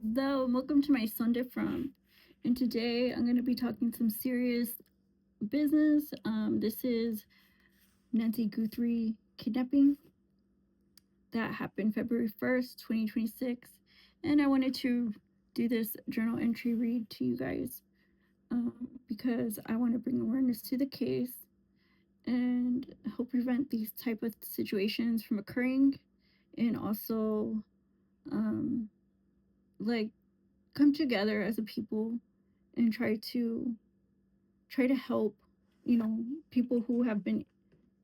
Hello, and welcome to my Sunday from. And today I'm going to be talking some serious business. This is Nancy Guthrie kidnapping that happened February 1st, 2026. And I wanted to do this journal entry read to you guys because I want to bring awareness to the case and help prevent these type of situations from occurring, and also um, like come together as a people and try to help, people who have been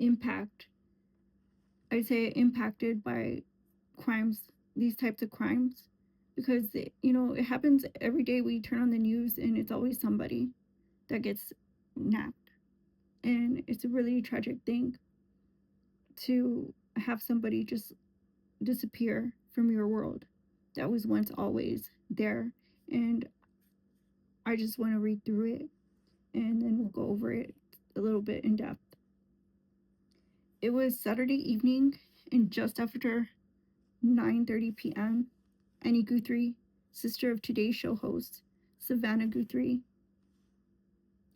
impacted by crimes, these types of crimes, because it happens every day. We turn on the news and it's always somebody that gets napped, and it's a really tragic thing to have somebody just disappear from your world that was once always there. And I just want to read through it, and then we'll go over it a little bit in depth. It was Saturday evening, and just after 9:30 p.m., Annie Guthrie, sister of Today Show host Savannah Guthrie,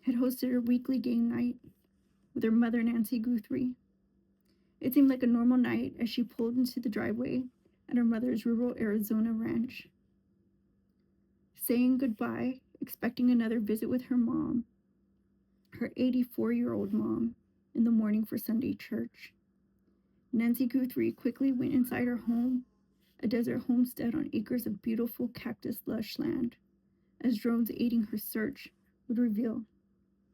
had hosted her weekly game night with her mother, Nancy Guthrie. It seemed like a normal night as she pulled into the driveway at her mother's rural Arizona ranch. Saying goodbye, expecting another visit with her mom, her 84-year-old mom, in the morning for Sunday church, Nancy Guthrie quickly went inside her home, a desert homestead on acres of beautiful cactus lush land, as drones aiding her search would reveal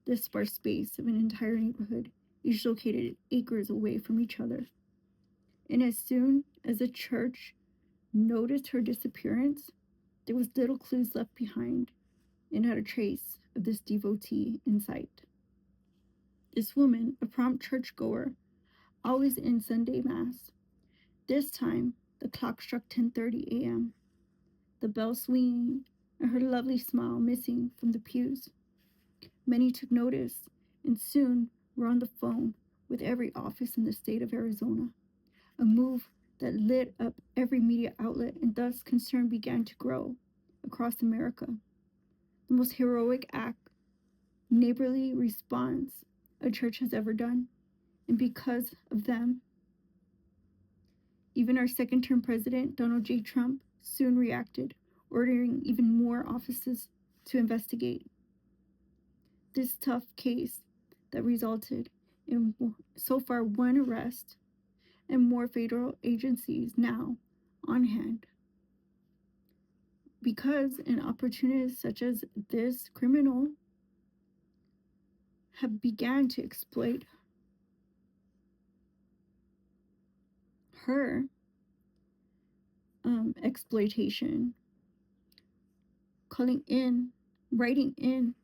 the sparse space of an entire neighborhood, each located acres away from each other. And as soon as the church noticed her disappearance, there was little clues left behind and not a trace of this devotee in sight. This woman, a prompt churchgoer, always in Sunday Mass. This time, the clock struck 10:30 a.m., the bell swinging, and her lovely smile missing from the pews. Many took notice, and soon were on the phone with every office in the state of Arizona, a move that lit up every media outlet, and thus concern began to grow across America. The most heroic act, neighborly response a church has ever done, and because of them, even our second-term president, Donald J. Trump, soon reacted, ordering even more offices to investigate this tough case that resulted in so far one arrest and more federal agencies now on hand. Because an opportunist such as this criminal have began to exploit her exploitation, calling in, writing in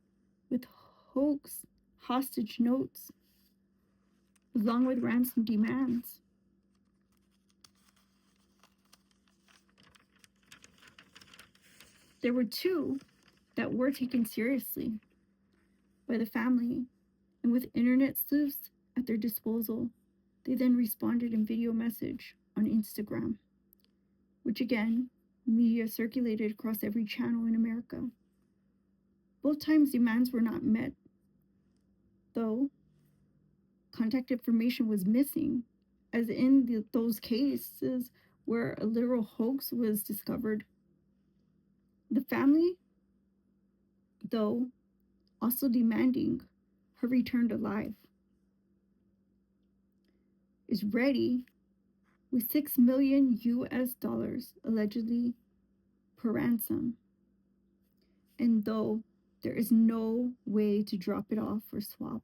with hoax hostage notes along with ransom demands. There were two that were taken seriously by the family, and with internet sleuths at their disposal, they then responded in video message on Instagram, which again, media circulated across every channel in America. Both times demands were not met, though contact information was missing, as in those cases where a literal hoax was discovered. The family, though, also demanding her return to life, is ready with $6 million allegedly per ransom. And though there is no way to drop it off or swap,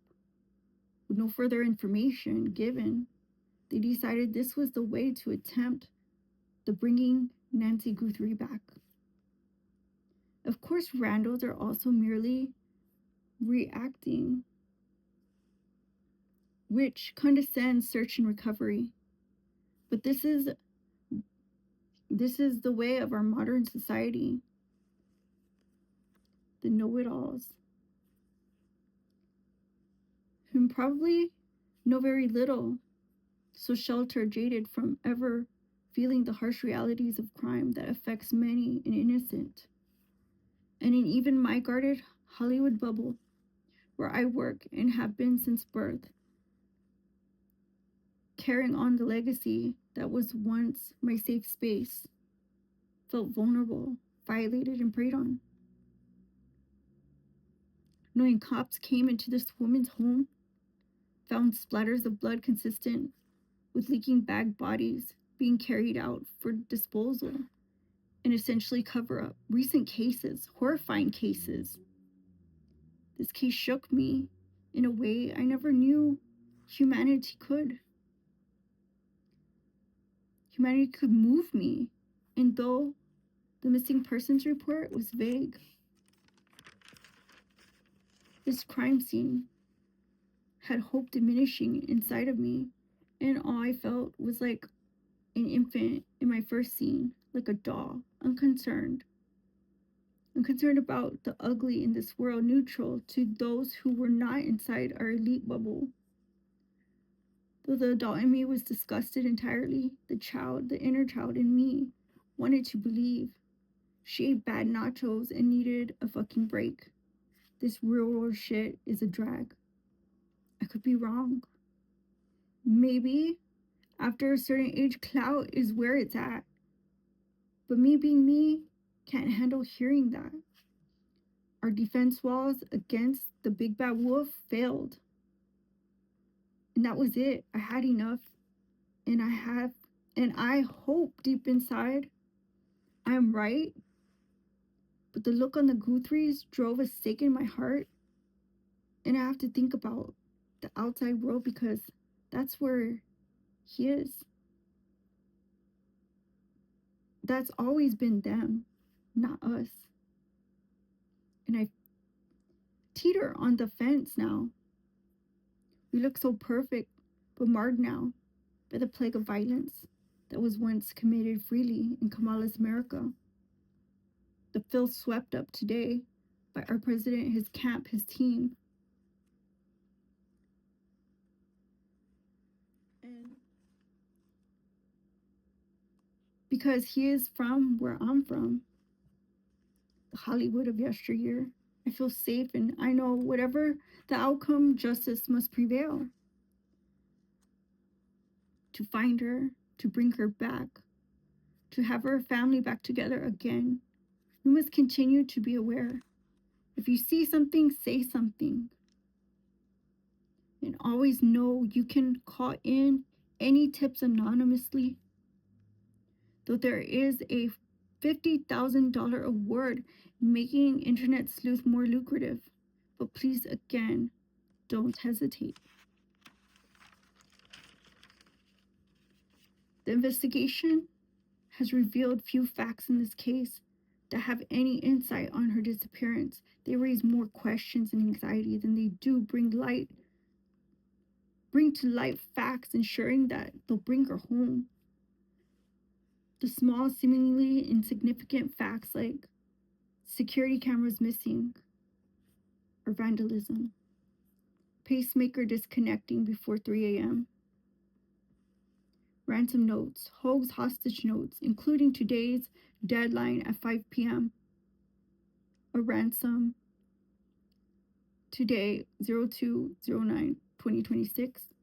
with no further information given, they decided this was the way to attempt the bringing Nancy Guthrie back. Of course, Randalls are also merely reacting, which condescends search and recovery. But this is the way of our modern society. The know-it-alls, whom probably know very little, so sheltered, jaded from ever feeling the harsh realities of crime that affects many and innocent. And in even my guarded Hollywood bubble, where I work and have been since birth, carrying on the legacy that was once my safe space, felt vulnerable, violated, and preyed on. Knowing cops came into this woman's home, found splatters of blood consistent with leaking bag bodies being carried out for disposal, and essentially cover up recent cases, horrifying cases. This case shook me in a way I never knew humanity could. Humanity could move me, and though the missing persons report was vague, this crime scene had hope diminishing inside of me, and all I felt was like an infant in my first scene, like a doll, unconcerned. Unconcerned about the ugly in this world, neutral to those who were not inside our elite bubble. Though the adult in me was disgusted entirely, the inner child in me, wanted to believe. She ate bad nachos and needed a fucking break. This real world shit is a drag. I could be wrong. Maybe after a certain age, clout is where it's at. But me being me can't handle hearing that. Our defense walls against the big bad wolf failed. And that was it. I had enough. And I hope deep inside I am right. But the look on the Guthries drove a stake in my heart. And I have to think about the outside world because that's where he is. That's always been them, not us. And I teeter on the fence now. We look so perfect, but marred now by the plague of violence that was once committed freely in Kamala's America. The filth swept up today by our president, his camp, his team. And because he is from where I'm from, the Hollywood of yesteryear, I feel safe and I know whatever the outcome, justice must prevail. To find her, to bring her back, to have her family back together again. We must continue to be aware. If you see something, say something. And always know you can call in any tips anonymously. Though there is a $50,000 award making internet sleuth more lucrative. But please, again, don't hesitate. The investigation has revealed few facts in this case that have any insight on her disappearance. They raise more questions and anxiety than they do bring to light facts ensuring that they'll bring her home. The small, seemingly insignificant facts like security cameras missing or vandalism, pacemaker disconnecting before 3 a.m., ransom notes, Hoag's hostage notes, including today's deadline at 5 p.m., a ransom today, 02/09/2026,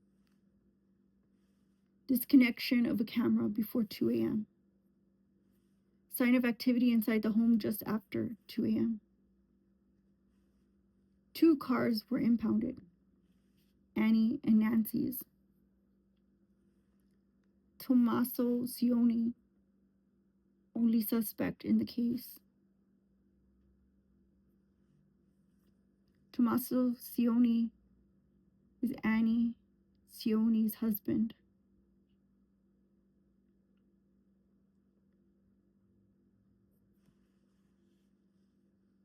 disconnection of a camera before 2 a.m., sign of activity inside the home just after 2 a.m. 2 cars were impounded, Annie and Nancy's. Tommaso Cioni, only suspect in the case. Tommaso Cioni is Annie Cioni's husband.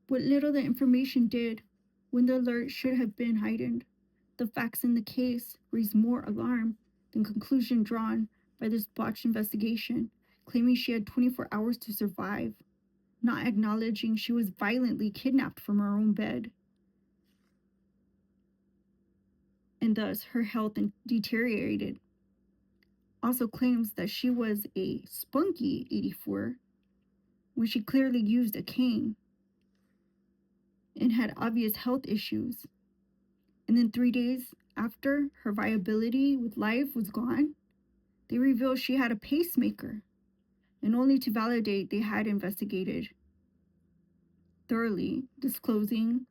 What little the information did when the alert should have been heightened, the facts in the case raised more alarm than conclusion drawn by this botched investigation, claiming she had 24 hours to survive, not acknowledging she was violently kidnapped from her own bed. And thus her health deteriorated. also claims that she was a spunky 84 when she clearly used a cane and had obvious health issues. And then 3 days after her viability with life was gone, they revealed she had a pacemaker, and only to validate they had investigated thoroughly, disclosing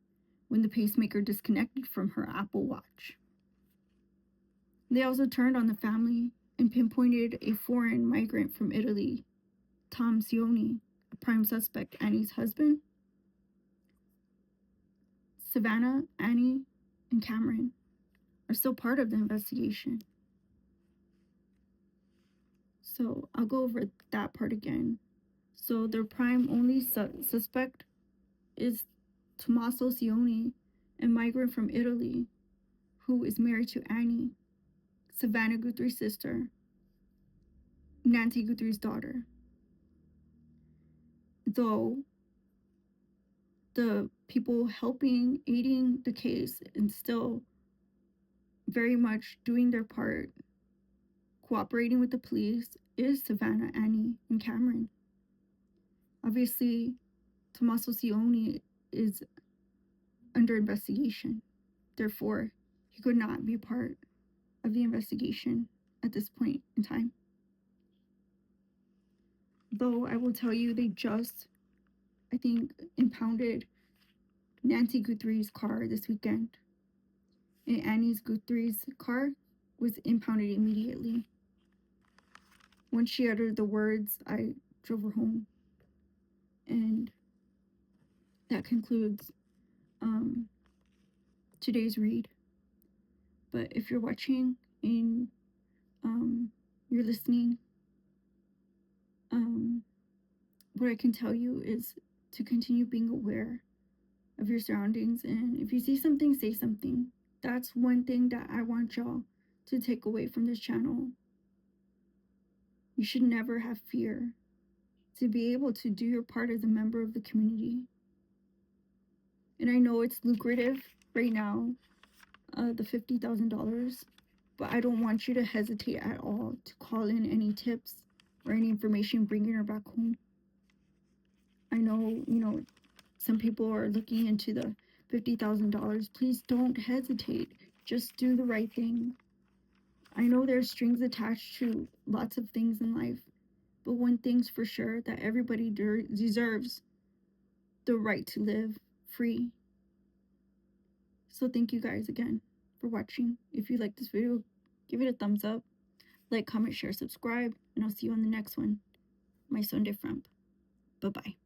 when the pacemaker disconnected from her Apple Watch. They also turned on the family and pinpointed a foreign migrant from Italy, Tom Sioni, a prime suspect. Annie's husband. Savannah, Annie, and Cameron are still part of the investigation. So I'll go over that part again. So their prime only suspect is Tommaso Sioni, a migrant from Italy who is married to Annie, Savannah Guthrie's sister, Nancy Guthrie's daughter. Though the people aiding the case, and still very much doing their part, cooperating with the police, is Savannah, Annie, and Cameron. Obviously, Tommaso Sioni is under investigation. Therefore, he could not be part of the investigation at this point in time. Though I will tell you, they just, I think, impounded Nancy Guthrie's car this weekend. And Annie's Guthrie's car was impounded immediately. Once she uttered the words, I drove her home. And that concludes today's read. But if you're watching and you're listening, what I can tell you is to continue being aware of your surroundings. And if you see something, say something. That's one thing that I want y'all to take away from this channel. You should never have fear to be able to do your part as a member of the community. And I know it's lucrative right now, the $50,000, but I don't want you to hesitate at all to call in any tips or any information bringing her back home. I know, some people are looking into the $50,000. Please don't hesitate. Just do the right thing. I know there's strings attached to lots of things in life, but one thing's for sure, that everybody deserves the right to live free. So thank you guys again for watching. If you like this video, give it a thumbs up, like, comment, share, subscribe, and I'll see you on the next one. My Sunday Frump. Bye-bye.